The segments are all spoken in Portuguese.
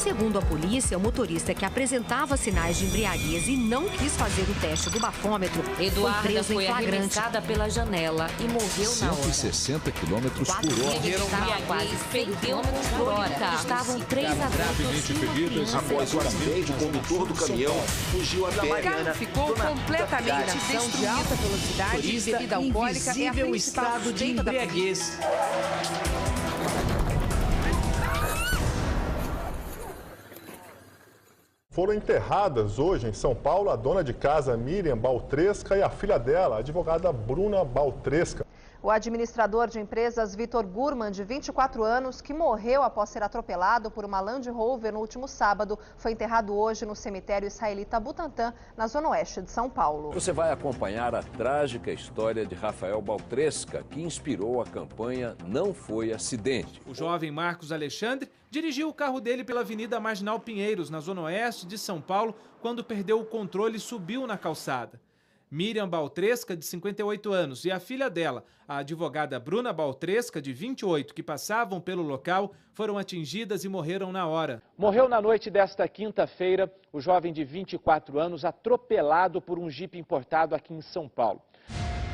segundo a polícia, o motorista que apresentava sinais de embriaguez e não quis fazer o teste do bafômetro Eduarda foi arremessada pela janela e morreu na hora. 160 km/h. Embriaguez, perdeu o controle. Estavam 3 adultos. Após o acidente, o condutor do caminhão fugiu a pé. O carro ficou completamente destruído. De alta velocidade, bebida alcoólica é a principal estado de embriaguez. Foram enterradas hoje em São Paulo a dona de casa Miriam Baltresca e a filha dela, a advogada Bruna Baltresca. O administrador de empresas Vitor Gurman, de 24 anos, que morreu após ser atropelado por uma Land Rover no último sábado, foi enterrado hoje no cemitério israelita Butantã, na zona oeste de São Paulo. Você vai acompanhar a trágica história de Rafael Baltresca, que inspirou a campanha Não Foi Acidente. O jovem Marcos Alexandre dirigiu o carro dele pela Avenida Marginal Pinheiros, na zona oeste de São Paulo, quando perdeu o controle e subiu na calçada. Miriam Baltresca, de 58 anos, e a filha dela, a advogada Bruna Baltresca, de 28, que passavam pelo local, foram atingidas e morreram na hora. Morreu na noite desta quinta-feira o jovem de 24 anos atropelado por um jipe importado aqui em São Paulo.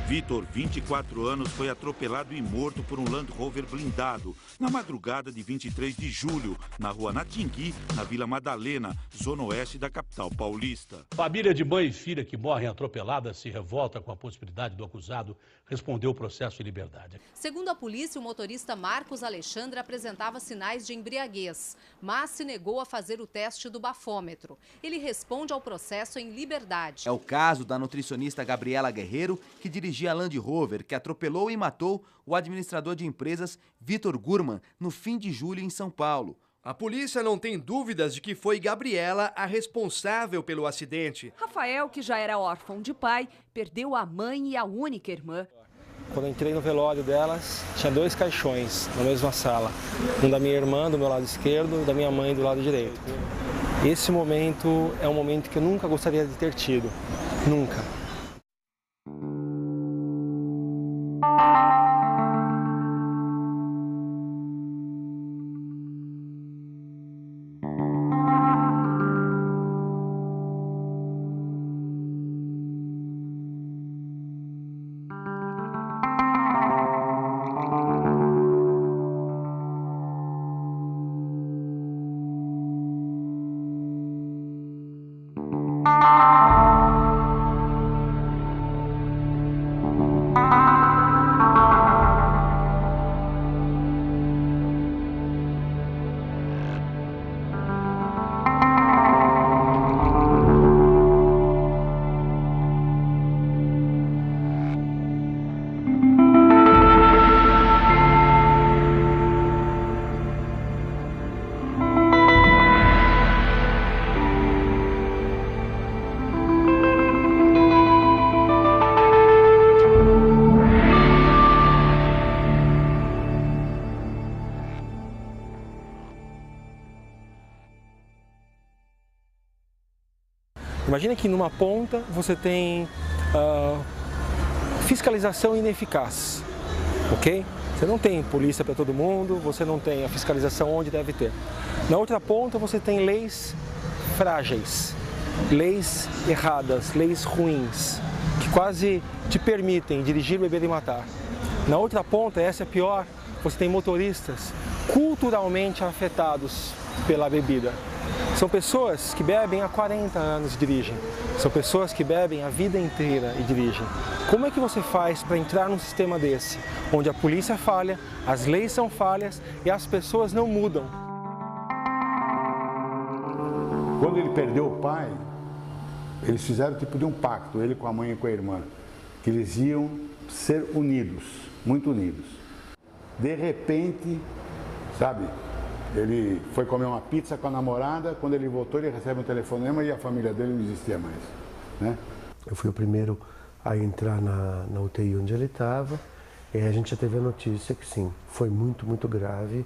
Vitor, 24 anos, foi atropelado e morto por um Land Rover blindado na madrugada de 23 de julho, na rua Natingui, na Vila Madalena, zona oeste da capital paulista. Família de mãe e filha que morrem atropeladas se revolta com a possibilidade do acusado responder o processo em liberdade. Segundo a polícia, o motorista Marcos Alexandre apresentava sinais de embriaguez, mas se negou a fazer o teste do bafômetro. Ele responde ao processo em liberdade. É o caso da nutricionista Gabriela Guerreiro, que dirigia a Land Rover, que atropelou e matou o administrador de empresas Vitor Gurman no fim de julho em São Paulo. A polícia não tem dúvidas de que foi Gabriela a responsável pelo acidente. Rafael, que já era órfão de pai, perdeu a mãe e a única irmã. Quando eu entrei no velório delas, tinha 2 caixões na mesma sala. Um da minha irmã do meu lado esquerdo e da minha mãe do lado direito. Esse momento é um momento que eu nunca gostaria de ter tido. Nunca. Imagina que numa ponta você tem fiscalização ineficaz, ok? Você não tem polícia para todo mundo, você não tem a fiscalização onde deve ter. Na outra ponta você tem leis frágeis, leis erradas, leis ruins, que quase te permitem dirigir, beber e matar. Na outra ponta, essa é pior, você tem motoristas culturalmente afetados pela bebida. São pessoas que bebem há 40 anos e dirigem. São pessoas que bebem a vida inteira e dirigem. Como é que você faz para entrar num sistema desse, onde a polícia falha, as leis são falhas e as pessoas não mudam? Quando ele perdeu o pai, eles fizeram tipo de um pacto, ele com a mãe e com a irmã, que eles iam ser unidos, muito unidos. De repente, sabe, ele foi comer uma pizza com a namorada, quando ele voltou ele recebe um telefonema e a família dele não existia mais, né? Eu fui o primeiro a entrar na UTI onde ele estava, e a gente já teve a notícia que sim, foi muito, muito grave,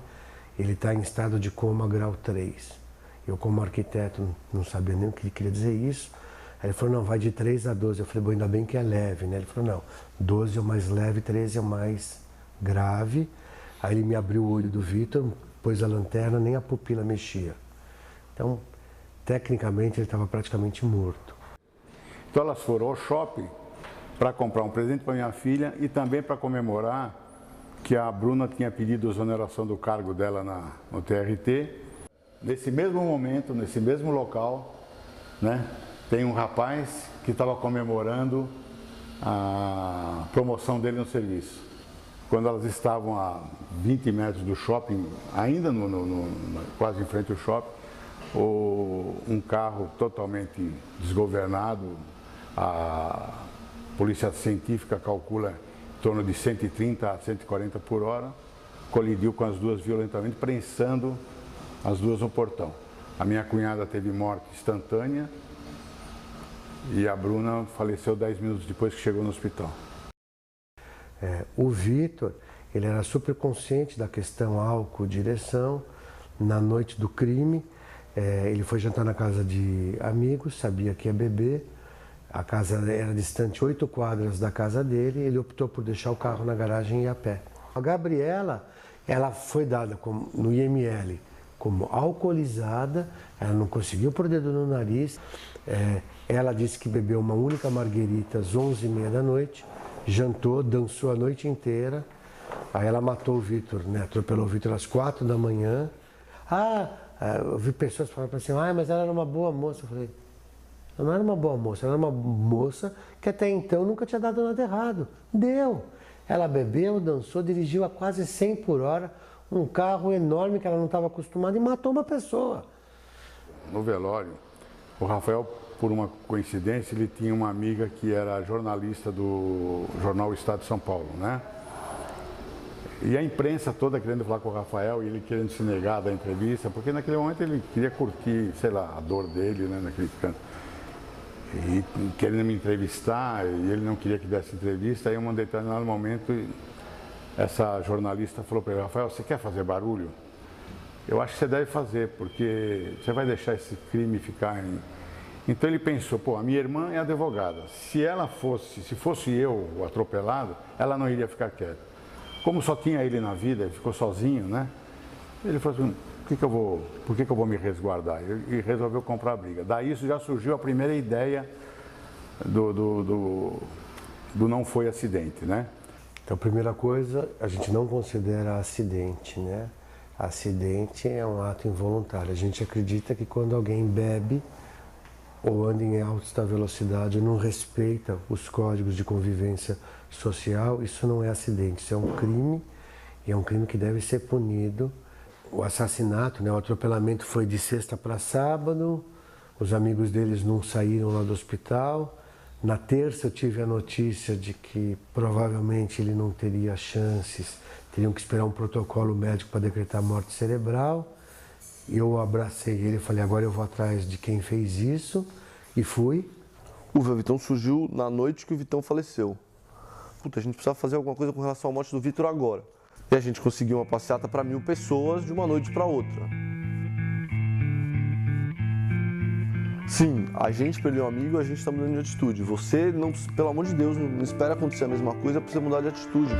ele está em estado de coma grau 3. Eu como arquiteto não sabia nem o que queria dizer isso, aí ele falou, não, vai de 3 a 12, eu falei, bom, ainda bem que é leve, né? Ele falou, não, 12 é o mais leve, 13 é o mais grave. Aí ele me abriu o olho do Vitor, pôs a lanterna, nem a pupila mexia. Então, tecnicamente, ele estava praticamente morto. Então elas foram ao shopping para comprar um presente para minha filha e também para comemorar que a Bruna tinha pedido exoneração do cargo dela no TRT. Nesse mesmo momento, nesse mesmo local, né, tem um rapaz que estava comemorando a promoção dele no serviço. Quando elas estavam a 20 metros do shopping, ainda quase em frente ao shopping, um carro totalmente desgovernado, a polícia científica calcula em torno de 130 a 140 por hora, colidiu com as duas violentamente, prensando as duas no portão. A minha cunhada teve morte instantânea e a Bruna faleceu 10 minutos depois que chegou no hospital. O Vitor, ele era super consciente da questão álcool-direção. Na noite do crime, ele foi jantar na casa de amigos, sabia que ia beber. A casa era distante 8 quadras da casa dele, ele optou por deixar o carro na garagem e ir a pé. A Gabriela, ela foi dada no IML como alcoolizada, ela não conseguiu pôr o dedo no nariz. Ela disse que bebeu uma única marguerita às 11h30 da noite, jantou, dançou a noite inteira. Aí ela matou o Vitor, né? Atropelou o Vitor às 4 da manhã. Eu vi pessoas falando assim, mas ela era uma boa moça. Eu falei, ela não era uma boa moça, ela era uma moça que até então nunca tinha dado nada errado. Deu. Ela bebeu, dançou, dirigiu a quase 100 por hora, um carro enorme que ela não estava acostumada e matou uma pessoa. No velório, o Rafael, por uma coincidência, ele tinha uma amiga que era jornalista do jornal Estado de São Paulo, né? E a imprensa toda querendo falar com o Rafael e ele querendo se negar da entrevista, porque naquele momento ele queria curtir, sei lá, a dor dele, né, naquele canto. E querendo me entrevistar, e ele não queria que desse entrevista. Aí, em um determinado momento, essa jornalista falou para ele, Rafael, você quer fazer barulho? Eu acho que você deve fazer, porque você vai deixar esse crime ficar em... Então ele pensou, a minha irmã é advogada, se fosse eu o atropelado, ela não iria ficar quieta. Como só tinha ele na vida, ele ficou sozinho, né? Ele falou assim, por que eu vou me resguardar? E resolveu comprar a briga. Daí isso já surgiu a primeira ideia do não foi acidente, né? Então, primeira coisa, a gente não considera acidente, né? Acidente é um ato involuntário. A gente acredita que quando alguém bebe ou anda em alta velocidade, não respeita os códigos de convivência social, isso não é acidente, isso é um crime, e é um crime que deve ser punido. O assassinato, né, o atropelamento foi de sexta para sábado, os amigos deles não saíram lá do hospital. Na terça eu tive a notícia de que provavelmente ele não teria chances, teriam que esperar um protocolo médico para decretar morte cerebral. Eu abracei ele e falei, agora eu vou atrás de quem fez isso, e fui. O Vitão surgiu na noite que o Vitão faleceu. A gente precisava fazer alguma coisa com relação à morte do Vitor agora. E a gente conseguiu uma passeata para 1000 pessoas de uma noite para outra. Sim, a gente perdeu um amigo, a gente está mudando de atitude. Você, não, pelo amor de Deus, não espera acontecer a mesma coisa para você mudar de atitude.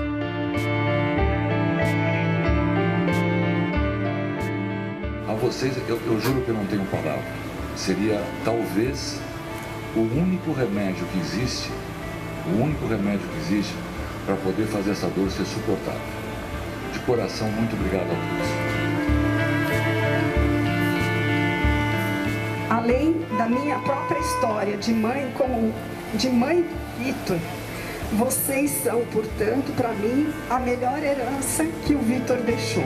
A vocês, eu juro que eu não tenho palavra. Seria, talvez, o único remédio que existe para poder fazer essa dor ser suportável. De coração, muito obrigado a todos. Além da minha própria história de mãe Vitor, vocês são, portanto, para mim, a melhor herança que o Vitor deixou.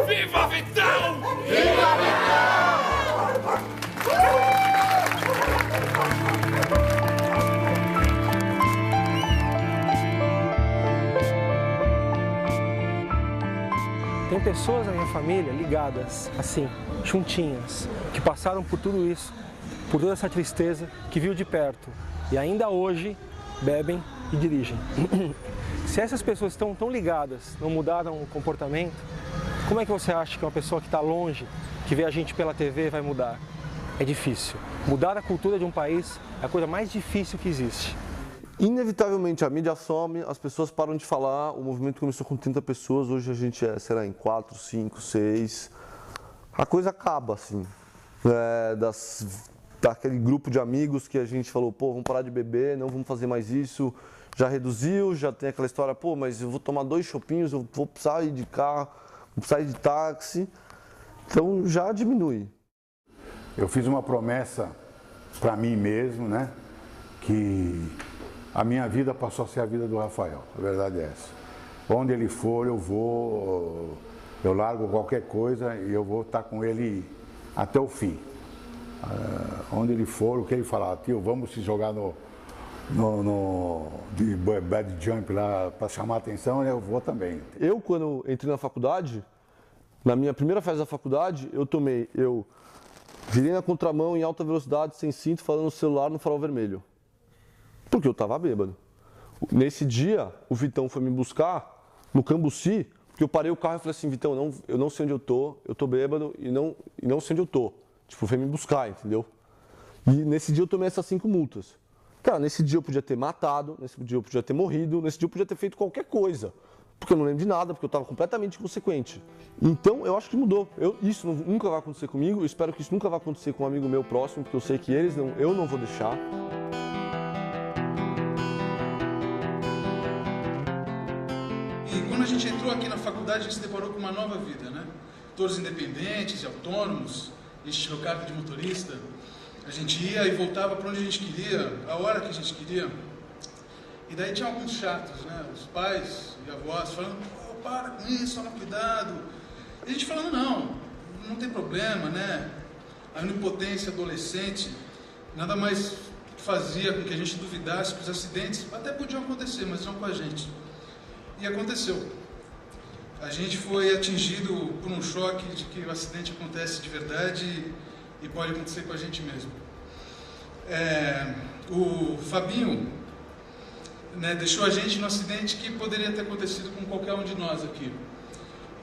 Viva Vitão! Viva Vitão! Tem pessoas na minha família ligadas, assim, juntinhas, que passaram por tudo isso, por toda essa tristeza, que viu de perto e ainda hoje bebem e dirigem. Se essas pessoas estão tão ligadas, não mudaram o comportamento, como é que você acha que uma pessoa que está longe, que vê a gente pela TV, vai mudar? É difícil. Mudar a cultura de um país é a coisa mais difícil que existe. Inevitavelmente a mídia some, as pessoas param de falar, o movimento começou com 30 pessoas, hoje a gente será em 4, 5, 6. A coisa acaba, assim. Daquele grupo de amigos que a gente falou, pô, vamos parar de beber, não vamos fazer mais isso. Já reduziu, já tem aquela história, pô, mas eu vou tomar 2 chopinhos, eu vou precisar ir de carro, vou precisar ir de táxi. Então já diminui. Eu fiz uma promessa para mim mesmo, né? Que a minha vida passou a ser a vida do Rafael. A verdade é essa. Onde ele for, eu vou, eu largo qualquer coisa e eu vou estar com ele até o fim. Onde ele for, o que ele falar, tio, vamos se jogar de bad jump lá para chamar a atenção, eu vou também. Eu, quando entrei na faculdade, na minha primeira fase da faculdade, eu virei na contramão em alta velocidade, sem cinto, falando no celular no farol vermelho. Porque eu estava bêbado. Nesse dia, o Vitão foi me buscar no Cambuci, porque eu parei o carro e falei assim, Vitão, eu não sei onde eu tô bêbado e não sei onde eu tô. Tipo, foi me buscar, entendeu? E nesse dia eu tomei essas 5 multas. Cara, nesse dia eu podia ter matado, nesse dia eu podia ter morrido, nesse dia eu podia ter feito qualquer coisa. Porque eu não lembro de nada, porque eu estava completamente inconsequente. Então, eu acho que mudou. Isso nunca vai acontecer comigo, eu espero que isso nunca vai acontecer com um amigo meu próximo, porque eu sei que eu não vou deixar. E quando a gente entrou aqui na faculdade, a gente se deparou com uma nova vida, né? Todos independentes e autônomos, a gente tirou carta de motorista, a gente ia e voltava para onde a gente queria, a hora que a gente queria. E daí tinha alguns chatos, né? Os pais e avós falando, pô, para com isso, toma cuidado. E a gente falando, não tem problema, né? A onipotência adolescente nada mais fazia com que a gente duvidasse que os acidentes até podiam acontecer, mas não com a gente. E aconteceu. A gente foi atingido por um choque de que o acidente acontece de verdade e pode acontecer com a gente mesmo. O Fabinho, né, deixou a gente no acidente que poderia ter acontecido com qualquer um de nós aqui.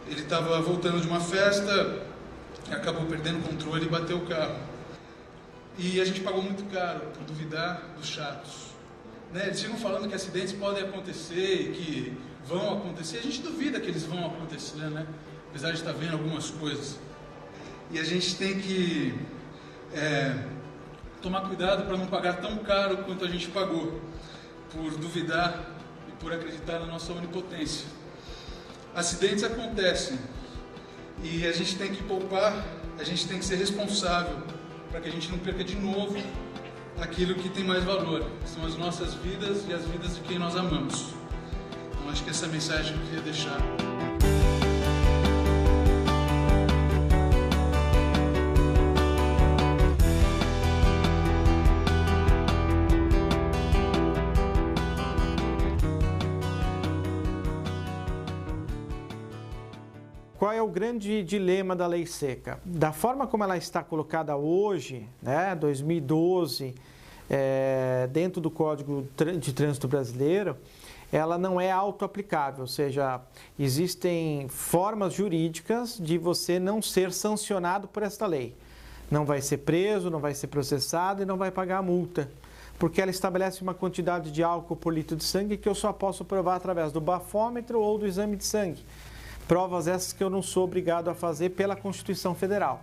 Ele estava voltando de uma festa, acabou perdendo o controle e bateu o carro. E a gente pagou muito caro por duvidar dos chatos. Né, eles ficam falando que acidentes podem acontecer e que vão acontecer. A gente duvida que eles vão acontecer, né? Apesar de estar vendo algumas coisas. E a gente tem que tomar cuidado para não pagar tão caro quanto a gente pagou, por duvidar e por acreditar na nossa onipotência. Acidentes acontecem e a gente tem que poupar, a gente tem que ser responsável para que a gente não perca de novo aquilo que tem mais valor, que são as nossas vidas e as vidas de quem nós amamos. Então acho que essa mensagem eu queria deixar. Qual é o grande dilema da lei seca? Da forma como ela está colocada hoje, né, 2012, dentro do Código de Trânsito Brasileiro, ela não é autoaplicável, ou seja, existem formas jurídicas de você não ser sancionado por esta lei. Não vai ser preso, não vai ser processado e não vai pagar a multa, porque ela estabelece uma quantidade de álcool por litro de sangue que eu só posso provar através do bafômetro ou do exame de sangue. Provas essas que eu não sou obrigado a fazer pela Constituição Federal.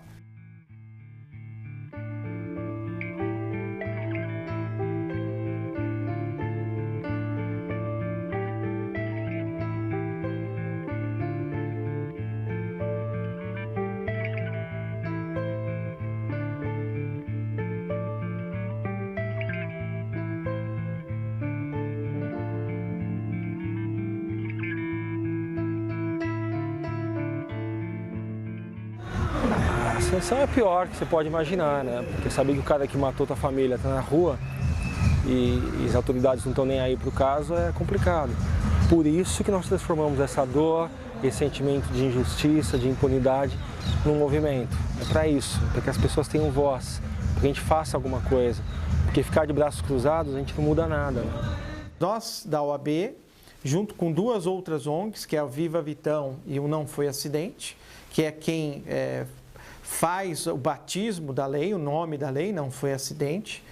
A sanção é a pior que você pode imaginar, né? Porque saber que o cara que matou tua família está na rua e as autoridades não estão nem aí para o caso é complicado. Por isso que nós transformamos essa dor, esse sentimento de injustiça, de impunidade, num movimento. É para isso, para que as pessoas tenham voz, para que a gente faça alguma coisa, Porque ficar de braços cruzados, a gente não muda nada, né? Nós, da OAB, junto com duas outras ONGs, que é o Viva Vitão e o Não Foi Acidente, que é quem faz o batismo da lei, o nome da lei, Não Foi Acidente,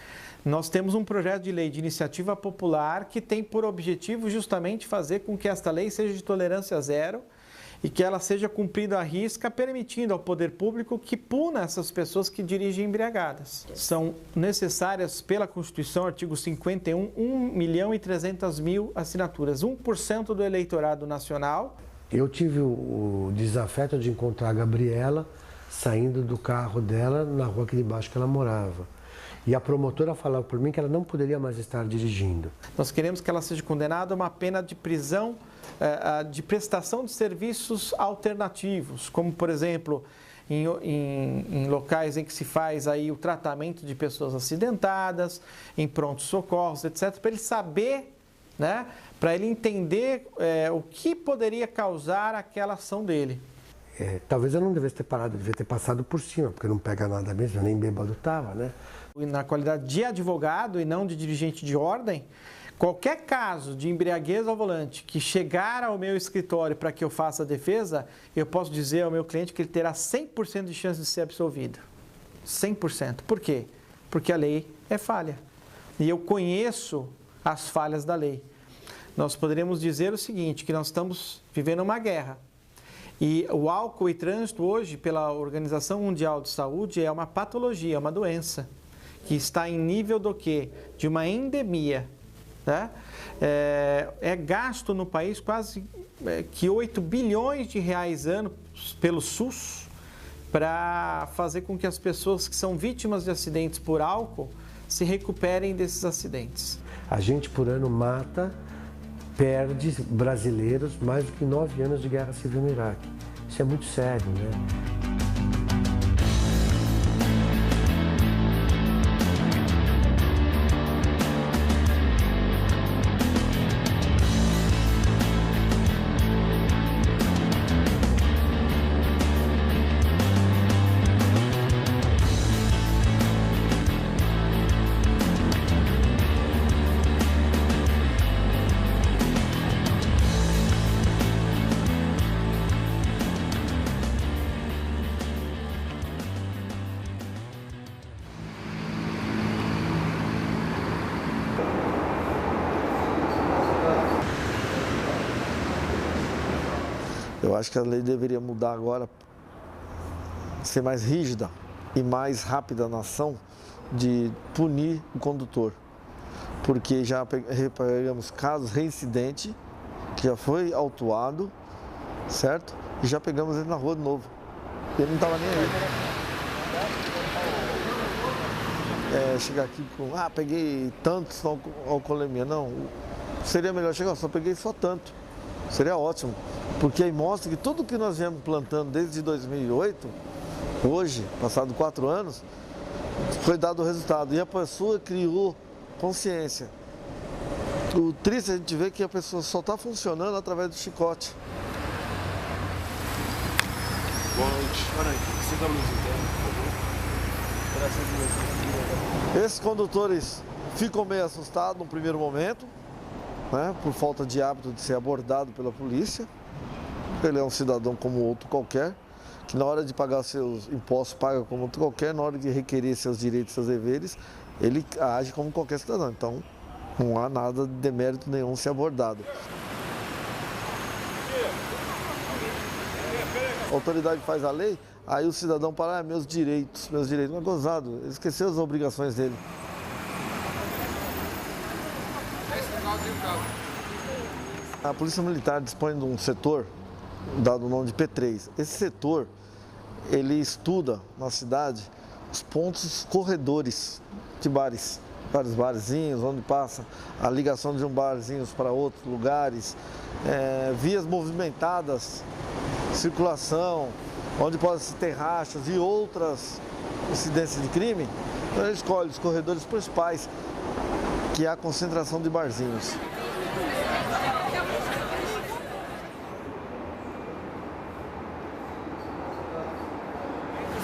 nós temos um projeto de lei de iniciativa popular que tem por objetivo justamente fazer com que esta lei seja de tolerância zero e que ela seja cumprida à risca, permitindo ao poder público que puna essas pessoas que dirigem embriagadas. São necessárias, pela Constituição, artigo 51, 1.300.000 assinaturas, 1% do eleitorado nacional. Eu tive o desafeto de encontrar a Gabriela saindo do carro dela na rua aqui de baixo que ela morava. E a promotora falava por mim que ela não poderia mais estar dirigindo. Nós queremos que ela seja condenada a uma pena de prisão de prestação de serviços alternativos, como, por exemplo, em locais em que se faz aí o tratamento de pessoas acidentadas, em prontos socorros, etc., para ele saber, né, para ele entender o que poderia causar aquela ação dele. Talvez eu não devesse ter parado, eu devia ter passado por cima, porque não pega nada mesmo, eu nem bêbado estava, né? Na qualidade de advogado e não de dirigente de ordem, qualquer caso de embriaguez ao volante que chegar ao meu escritório para que eu faça a defesa, eu posso dizer ao meu cliente que ele terá 100% de chance de ser absolvido. 100%. Por quê? Porque a lei é falha. E eu conheço as falhas da lei. Nós poderíamos dizer o seguinte, que nós estamos vivendo uma guerra. E o álcool e trânsito hoje, pela Organização Mundial de Saúde, é uma patologia, é uma doença, que está em nível do quê? De uma endemia. Né? É gasto no país quase que 8 bilhões de reais ano pelo SUS para fazer com que as pessoas que são vítimas de acidentes por álcool se recuperem desses acidentes. A gente por ano perde brasileiros mais do que 9 anos de guerra civil no Iraque. Isso é muito sério, né? Eu acho que a lei deveria mudar agora, ser mais rígida e mais rápida na ação de punir o condutor. Porque já pegamos casos reincidente, que já foi autuado, certo? E já pegamos ele na rua de novo. Ele não estava nem aí. Chegar aqui com, peguei tantos alcoolemia. Não, seria melhor chegar, só peguei só tanto. Seria ótimo, porque aí mostra que tudo que nós viemos plantando desde 2008, hoje, passado 4 anos, foi dado o resultado. E a pessoa criou consciência. O triste é a gente ver que a pessoa só está funcionando através do chicote. Boa noite. Boa noite. Siga a luz então, por favor. Esses condutores ficam meio assustados no primeiro momento, né, por falta de hábito de ser abordado pela polícia. Ele é um cidadão como outro qualquer, que na hora de pagar seus impostos paga como outro qualquer, na hora de requerer seus direitos e seus deveres, ele age como qualquer cidadão. Então, não há nada de demérito nenhum ser abordado. A autoridade faz a lei, aí o cidadão para, meus direitos. Não é gozado, ele esqueceu as obrigações dele. A Polícia Militar dispõe de um setor dado o nome de P3. Esse setor, ele estuda na cidade os pontos corredores de bares, vários barzinhos, onde passa a ligação de um barzinho para outros lugares, vias movimentadas, circulação, onde podem ter rachas e outras incidências de crime. Então ele escolhe os corredores principais, que há concentração de barzinhos.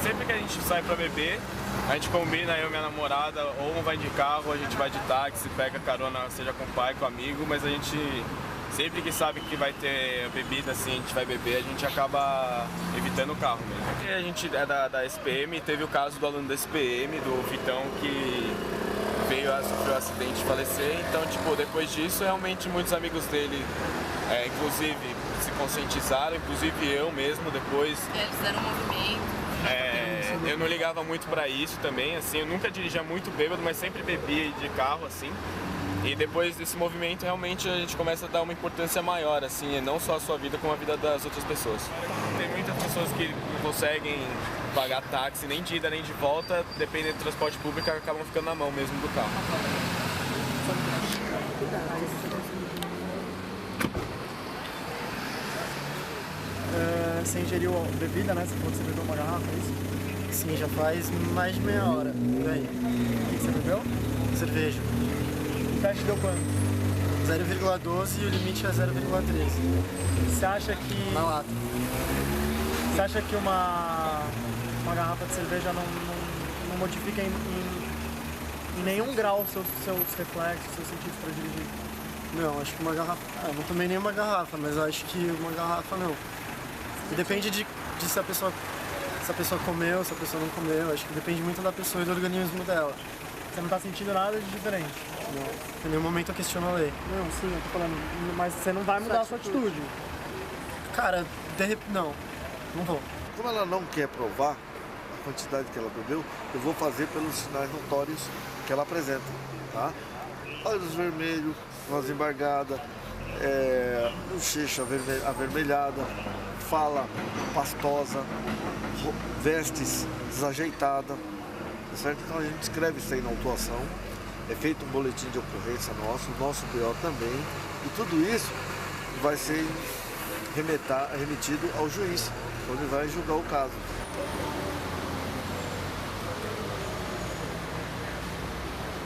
sempre que a gente sai pra beber, a gente combina, eu e minha namorada, ou um vai de carro, a gente vai de táxi, pega carona, seja com o pai, com o amigo, mas a gente, sempre que sabe que vai ter bebida, assim, a gente vai beber, a gente acaba evitando o carro mesmo. Porque a gente é da SPM, teve o caso do aluno da SPM, do Vitão, que veio a sofrer um acidente e falecer, então, tipo, depois disso, realmente muitos amigos dele, inclusive, se conscientizaram, inclusive eu mesmo, depois. Eles fizeram um movimento. Eu não ligava muito pra isso também, assim, eu nunca dirigia muito bêbado, mas sempre bebia de carro, assim. E depois desse movimento, realmente, a gente começa a dar uma importância maior, assim, não só a sua vida, como a vida das outras pessoas. Tem muitas pessoas que não conseguem pagar táxi, nem de ida, nem de volta, dependendo do transporte público, acabam ficando na mão mesmo do carro. Você ingeriu bebida, né? Você falou que você bebeu uma garrafa, é isso? Sim, já faz mais de meia hora. E aí? O que você bebeu? Cerveja. O teste deu quanto? 0,12 e o limite é 0,13. Você acha que... Na lata. Você acha que uma garrafa de cerveja não modifica em nenhum grau seus reflexos, seus sentidos para dirigir? Não, acho que uma garrafa... Eu não tomei nenhuma garrafa, mas acho que uma garrafa não. E depende de se a pessoa comeu, se a pessoa não comeu. Acho que depende muito da pessoa e do organismo dela. Você não tá sentindo nada de diferente? Não. Em nenhum momento eu questiono a lei. Não, sim, eu tô falando. Mas você não vai mudar a sua atitude. Cara, não vou. Como ela não quer provar a quantidade que ela bebeu, eu vou fazer pelos sinais notórios que ela apresenta, tá? Olhos vermelhos, voz embargada, bochecha avermelhada, fala pastosa, vestes desajeitada, tá certo? Então a gente escreve isso aí na autuação, é feito um boletim de ocorrência nosso BO também, e tudo isso vai ser remetido ao juiz, onde vai julgar o caso.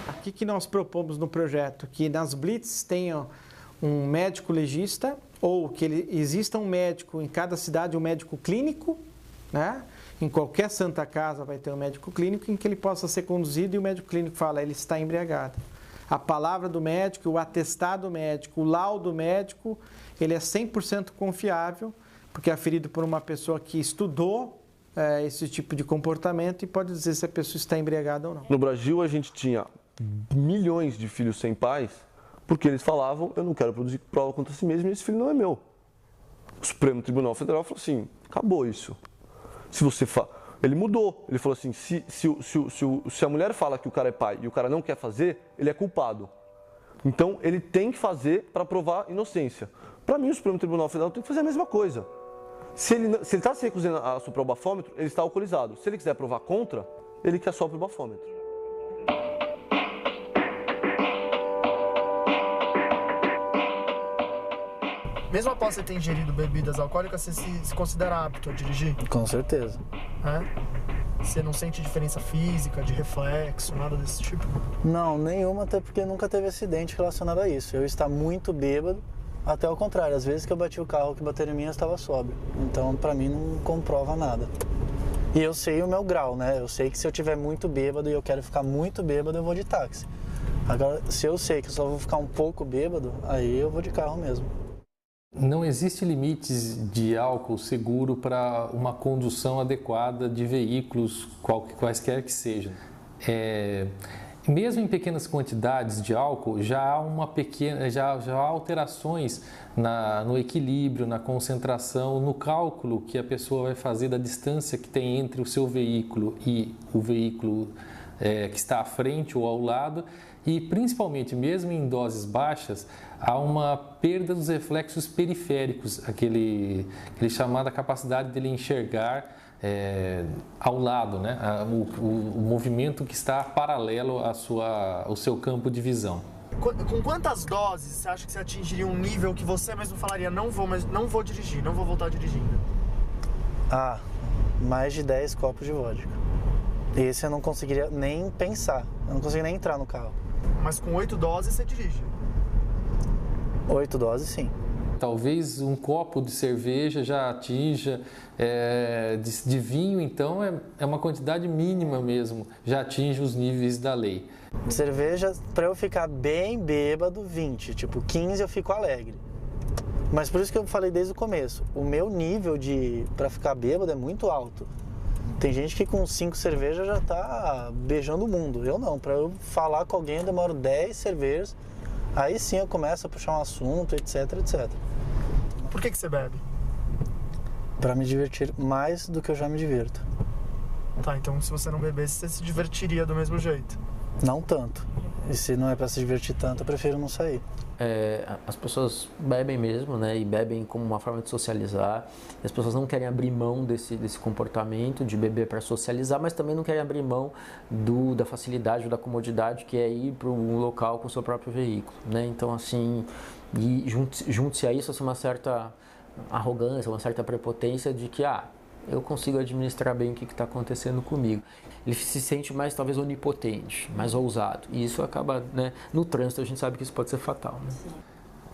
O que nós propomos no projeto? Que nas blitz tenham um médico legista, ou que exista um médico em cada cidade, um médico clínico, né? Em qualquer Santa Casa vai ter um médico clínico em que ele possa ser conduzido e o médico clínico fala, ele está embriagado. A palavra do médico, o atestado médico, o laudo médico, ele é 100% confiável, porque é aferido por uma pessoa que estudou esse tipo de comportamento e pode dizer se a pessoa está embriagada ou não. No Brasil, a gente tinha milhões de filhos sem pais, porque eles falavam, eu não quero produzir prova contra si mesmo e esse filho não é meu. O Supremo Tribunal Federal falou assim, acabou isso. Se você ele mudou, ele falou assim, se a mulher fala que o cara é pai e o cara não quer fazer, ele é culpado. Então, ele tem que fazer para provar inocência. Para mim, o Supremo Tribunal Federal tem que fazer a mesma coisa. Se ele está se recusando a soprar o bafômetro, ele está alcoolizado. Se ele quiser provar contra, ele que assopra o bafômetro. Mesmo após você ter ingerido bebidas alcoólicas, você se considera apto a dirigir? Com certeza. Você não sente diferença física, de reflexo, nada desse tipo? Não, nenhuma, até porque nunca teve acidente relacionado a isso. Eu estava muito bêbado, até ao contrário. Às vezes que eu bati o carro que bateu em mim, eu estava sóbrio. Então, pra mim, não comprova nada. E eu sei o meu grau, né? Eu sei que se eu estiver muito bêbado e eu quero ficar muito bêbado, eu vou de táxi. Agora, se eu sei que eu só vou ficar um pouco bêbado, aí eu vou de carro mesmo. Não existe limites de álcool seguro para uma condução adequada de veículos, quaisquer que sejam. Mesmo em pequenas quantidades de álcool, já há alterações no equilíbrio, na concentração, no cálculo que a pessoa vai fazer da distância que tem entre o seu veículo e o veículo que está à frente ou ao lado. E principalmente, mesmo em doses baixas, há uma perda dos reflexos periféricos, aquele chamada capacidade dele enxergar ao lado, né? O movimento que está paralelo ao seu campo de visão. Com quantas doses você acha que você atingiria um nível que você mesmo falaria, não vou dirigir, não vou voltar dirigindo? Mais de 10 copos de vodka. Esse eu não conseguiria nem pensar, eu não conseguiria nem entrar no carro. Mas com 8 doses você dirige? 8 doses, sim. Talvez um copo de cerveja já atinja, de vinho, então, é uma quantidade mínima mesmo, já atinge os níveis da lei. Cerveja, para eu ficar bem bêbado, 20, tipo 15 eu fico alegre. Mas por isso que eu falei desde o começo, o meu nível para ficar bêbado é muito alto. Tem gente que com 5 cervejas já tá beijando o mundo. Eu não, para eu falar com alguém eu demoro 10 cervejas, aí sim eu começo a puxar um assunto, etc, etc. Por que você bebe? Para me divertir mais do que eu já me divirto. Tá, então se você não bebesse, você se divertiria do mesmo jeito? Não tanto. E se não é para se divertir tanto, eu prefiro não sair. As pessoas bebem mesmo, né? E bebem como uma forma de socializar. E as pessoas não querem abrir mão desse comportamento de beber para socializar, mas também não querem abrir mão da facilidade ou da comodidade que é ir para um local com o seu próprio veículo, né? Então, assim, e junte-se a isso, assim, uma certa arrogância, uma certa prepotência de que, eu consigo administrar bem o que está acontecendo comigo. Ele se sente mais, talvez, onipotente, mais ousado. E isso acaba, né? No trânsito, a gente sabe que isso pode ser fatal, né?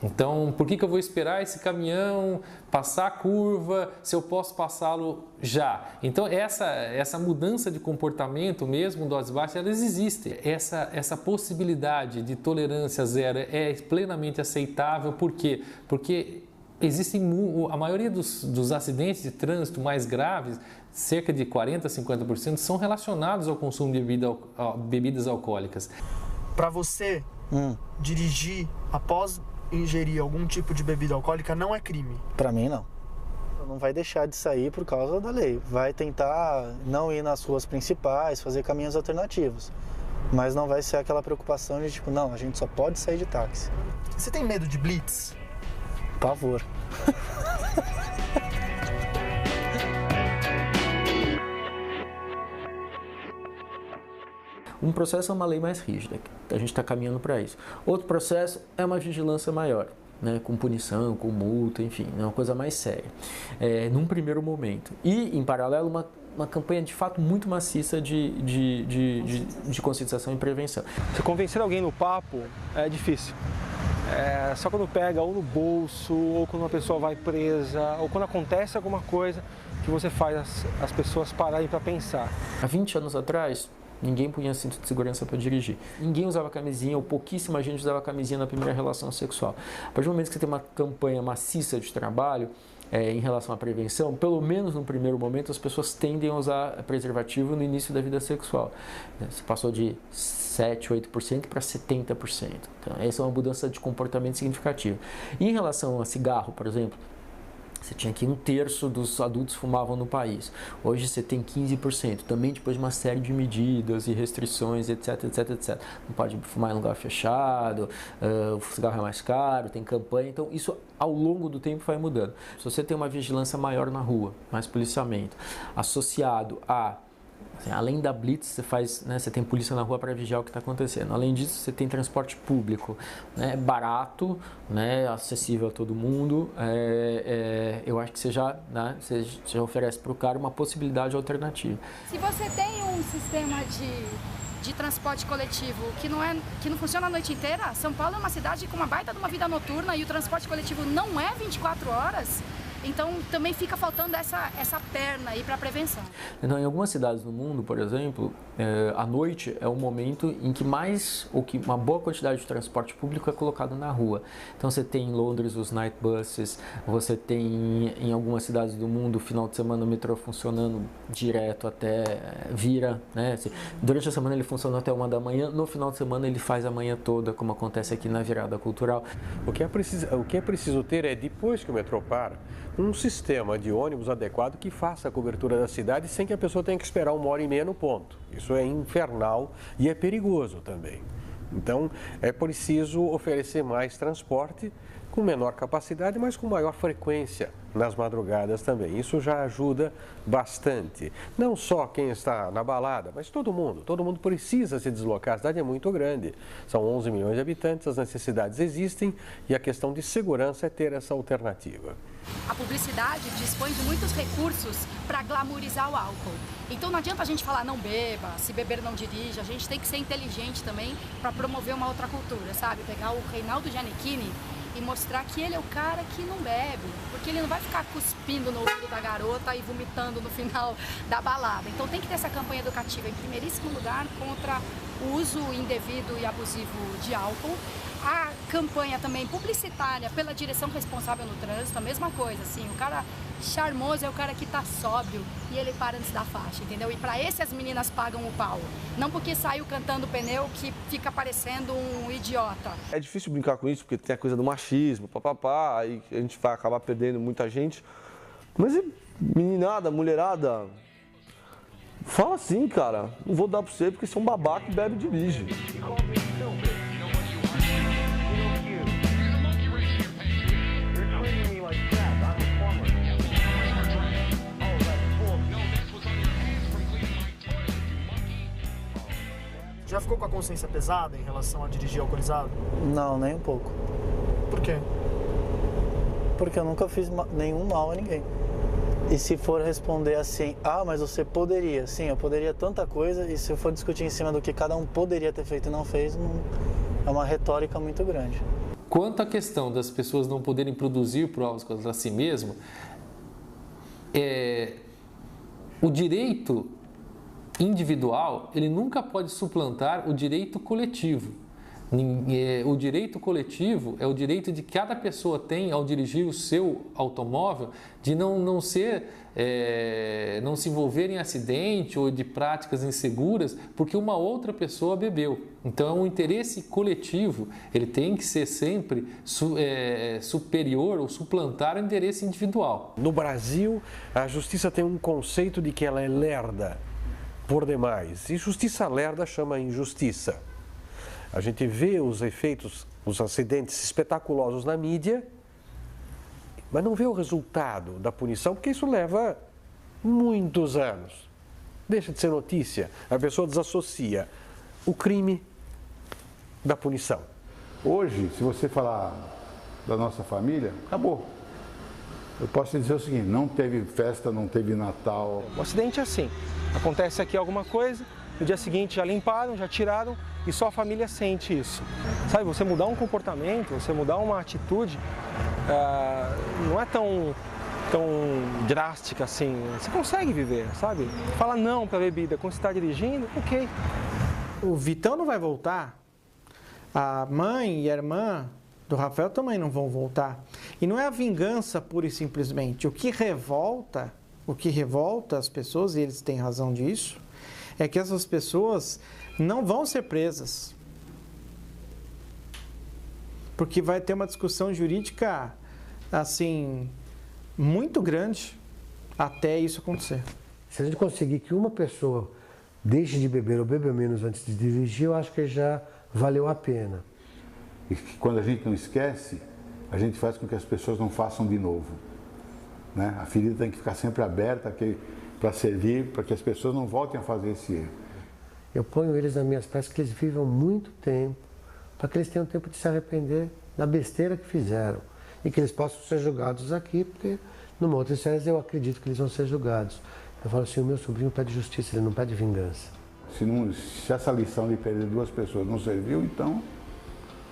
Então, por que eu vou esperar esse caminhão passar a curva se eu posso passá-lo já? Então, essa mudança de comportamento mesmo, doses baixas, elas existem. Essa possibilidade de tolerância zero é plenamente aceitável. Por quê? Porque a maioria dos acidentes de trânsito mais graves, cerca de 40% a 50%, são relacionados ao consumo de bebidas alcoólicas. Para você, dirigir após ingerir algum tipo de bebida alcoólica não é crime? Para mim, não. Não vai deixar de sair por causa da lei. Vai tentar não ir nas ruas principais, fazer caminhos alternativos. Mas não vai ser aquela preocupação de tipo, não, a gente só pode sair de táxi. Você tem medo de blitz? Pavor. Um processo é uma lei mais rígida, a gente está caminhando para isso. Outro processo é uma vigilância maior, né, com punição, com multa, enfim, é uma coisa mais séria, num primeiro momento. E, em paralelo, uma campanha de fato muito maciça de conscientização e prevenção. Se convencer alguém no papo é difícil. Só quando pega ou no bolso, ou quando uma pessoa vai presa, ou quando acontece alguma coisa que você faz as pessoas pararem para pensar. Há 20 anos atrás, ninguém punha cinto de segurança para dirigir. Ninguém usava camisinha, ou pouquíssima gente usava camisinha na primeira relação sexual. A partir do momento que você tem uma campanha maciça de trabalho, em relação à prevenção, pelo menos no primeiro momento, as pessoas tendem a usar preservativo no início da vida sexual. Você passou de 7, 8% para 70%. Então, essa é uma mudança de comportamento significativa. E em relação a cigarro, por exemplo, você tinha que 1/3 dos adultos fumavam no país. Hoje você tem 15%, também depois de uma série de medidas e restrições, etc, etc, etc. Não pode fumar em lugar fechado, o cigarro é mais caro, tem campanha, então isso ao longo do tempo vai mudando. Se você tem uma vigilância maior na rua, mais policiamento, associado a além da blitz, você tem polícia na rua para vigiar o que está acontecendo. Além disso, você tem transporte público, né, barato, né, acessível a todo mundo. Eu acho que você já oferece para o cara uma possibilidade alternativa. Se você tem um sistema de transporte coletivo que não funciona a noite inteira, São Paulo é uma cidade com uma baita de uma vida noturna e o transporte coletivo não é 24 horas. Então, também fica faltando essa perna aí para a prevenção. Então, em algumas cidades no mundo, por exemplo, à noite é o momento em que uma boa quantidade de transporte público é colocado na rua. Então, você tem em Londres os night buses, você tem em algumas cidades do mundo, final de semana, o metrô funcionando direto até vira, né? Durante a semana ele funciona até 1 da manhã, no final de semana ele faz a manhã toda, como acontece aqui na virada cultural. O que é preciso ter é, depois que o metrô para, um sistema de ônibus adequado que faça a cobertura da cidade sem que a pessoa tenha que esperar 1h30 no ponto. Isso é infernal e é perigoso também. Então, é preciso oferecer mais transporte com menor capacidade, mas com maior frequência nas madrugadas também. Isso já ajuda bastante. Não só quem está na balada, mas todo mundo precisa se deslocar. A cidade é muito grande, são 11 milhões de habitantes, as necessidades existem e a questão de segurança é ter essa alternativa. A publicidade dispõe de muitos recursos para glamourizar o álcool. Então não adianta a gente falar não beba, se beber não dirija, a gente tem que ser inteligente também para promover uma outra cultura, sabe? Pegar o Reinaldo Giannichini e mostrar que ele é o cara que não bebe, porque ele não vai ficar cuspindo no ouvido da garota e vomitando no final da balada. Então tem que ter essa campanha educativa, em primeiríssimo lugar, contra o uso indevido e abusivo de álcool. A campanha também publicitária pela direção responsável no trânsito, a mesma coisa, assim, o cara charmoso é o cara que tá sóbrio e ele para antes da faixa, entendeu? E para esse as meninas pagam o pau, não porque saiu cantando pneu que fica parecendo um idiota. É difícil brincar com isso porque tem a coisa do machismo, papapá, aí a gente vai acabar perdendo muita gente, mas meninada, mulherada, fala assim, cara, não vou dar pra você porque você é um babaca e bebe e dirige. Já ficou com a consciência pesada em relação a dirigir alcoolizado? Não, nem um pouco. Por quê? Porque eu nunca fiz nenhum mal a ninguém. E se for responder assim, mas você poderia, sim, eu poderia tanta coisa, e se eu for discutir em cima do que cada um poderia ter feito e não fez, é uma retórica muito grande. Quanto à questão das pessoas não poderem produzir provas contra si mesmo, o direito individual, ele nunca pode suplantar o direito coletivo. O direito coletivo é o direito de cada pessoa tem ao dirigir o seu automóvel de não se envolver em acidente ou de práticas inseguras porque uma outra pessoa bebeu. Então é um interesse coletivo, ele tem que ser sempre superior ou suplantar o interesse individual. No Brasil, a justiça tem um conceito de que ela é lerda por demais. E justiça lerda chama injustiça. A gente vê os efeitos, os acidentes espetaculosos na mídia, mas não vê o resultado da punição, porque isso leva muitos anos. Deixa de ser notícia, a pessoa desassocia o crime da punição. Hoje, se você falar da nossa família, acabou. Eu posso te dizer o seguinte, não teve festa, não teve Natal. O acidente é assim, acontece aqui alguma coisa, no dia seguinte já limparam, já tiraram e só a família sente isso. Sabe, você mudar um comportamento, você mudar uma atitude, não é tão drástica assim. Você consegue viver, sabe? Fala não para a bebida, quando você está dirigindo, ok. O Vitão não vai voltar, a mãe e a irmã do Rafael também não vão voltar. E não é a vingança pura e simplesmente. O que revolta as pessoas, e eles têm razão disso, é que essas pessoas não vão ser presas. Porque vai ter uma discussão jurídica, assim, muito grande até isso acontecer. Se a gente conseguir que uma pessoa deixe de beber ou beba menos antes de dirigir, eu acho que já valeu a pena. E que quando a gente não esquece, a gente faz com que as pessoas não façam de novo. Né? A ferida tem que ficar sempre aberta para servir, para que as pessoas não voltem a fazer esse erro. Eu ponho eles nas minhas peças que eles vivam muito tempo, para que eles tenham tempo de se arrepender da besteira que fizeram. E que eles possam ser julgados aqui, porque numa outra série eu acredito que eles vão ser julgados. Eu falo assim, o meu sobrinho pede justiça, ele não pede vingança. Se essa lição de perder duas pessoas não serviu, então,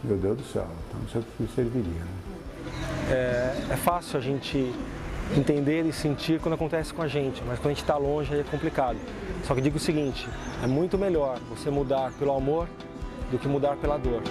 meu Deus do céu, então não sei o que serviria. Né? É fácil a gente entender e sentir quando acontece com a gente, mas quando a gente está longe aí é complicado. Só que digo o seguinte, é muito melhor você mudar pelo amor do que mudar pela dor.